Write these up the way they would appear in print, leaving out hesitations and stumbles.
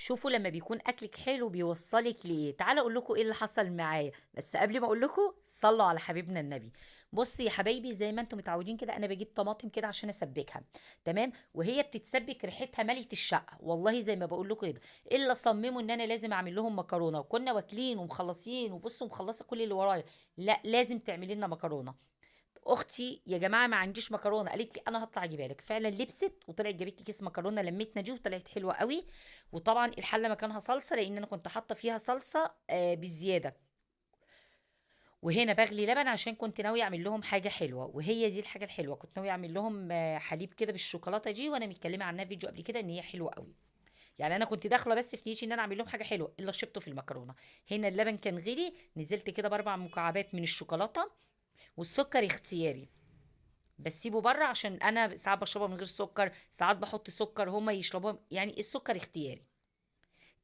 شوفوا لما بيكون اكلك حلو بيوصلك لايه. تعالى اقول لكم ايه اللي حصل معايا، بس قبل ما اقول لكم صلوا على حبيبنا النبي. بصي يا حبايبي، زي ما انتم متعودين كده انا بجيب طماطم كده عشان اسبكها. تمام، وهي بتتسبك ريحتها ملت الشقه، والله زي ما بقول لكم كده. الا صمموا ان انا لازم اعمل لهم مكرونه، وكنا واكلين ومخلصين وبصوا مخلصه كل اللي ورايا. لا لازم تعملي لنا مكرونه. اختي يا جماعه ما عنديش مكرونه، قالت لي انا هطلع اجيبها لك. فعلا لبست وطلعت جابت لي كيس مكرونه لميتنا دي وطلعت حلوه قوي. وطبعا الحله مكانها صلصه لان انا كنت حاطه فيها صلصه بالزياده. وهنا بغلي لبن عشان كنت ناويه اعمل لهم حاجه حلوه، وهي دي الحاجه الحلوه. كنت ناويه اعمل لهم حليب كده بالشوكولاته دي، وانا متكلمه عنها في فيديو قبل كده ان هي حلوه قوي. يعني انا كنت داخله بس في نيتي ان انا اعمل لهم حاجه حلوه، الا شربته في المكرونه. هنا اللبن كان غلي، نزلت كده باربع مكعبات من الشوكولاته. والسكر اختياري، بسيبه بره عشان انا ساعات بشربها من غير سكر، ساعات بحط سكر هما يشربوها، يعني السكر اختياري.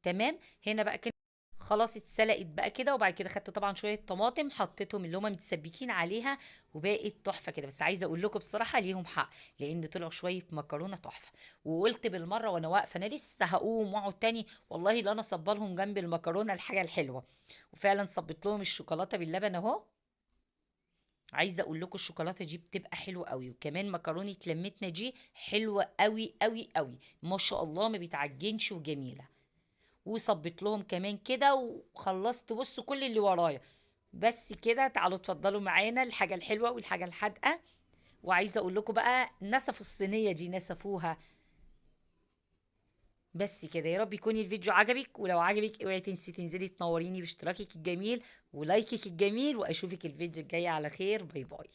تمام. هنا بقى كده خلاص اتسلقت بقى كده، وبعد كده خدت طبعا شويه طماطم حطيتهم اللي هما متسبكين عليها، وبقت تحفه كده. بس عايزه اقول لكم بصراحه ليهم حق، لان طلعوا شويه مكرونه تحفه. وقلت بالمره وانا واقفه انا لسه هقوم واقعد تاني، والله لا انا صب لهم جنب المكرونه الحاجه الحلوه. وفعلا صبت لهم الشوكولاته باللبن اهو. عايزه اقول لكم الشوكولاته دي بتبقى حلوه قوي، وكمان مكرونه لمتنا دي حلوه قوي قوي قوي، ما شاء الله ما بيتعجنش وجميله. وصبت لهم كمان كده وخلصت، بصوا كل اللي ورايا. بس كده تعالوا اتفضلوا معانا الحاجه الحلوه والحاجه الحادقه. وعايزه اقول لكم بقى نسفوا الصينيه دي نسفوها. بس كده، يا رب يكون الفيديو عجبك، ولو عجبك اوعي تنسي تنزلي تنوريني باشتراكك الجميل ولايكك الجميل، واشوفك الفيديو الجاي على خير. باي باي.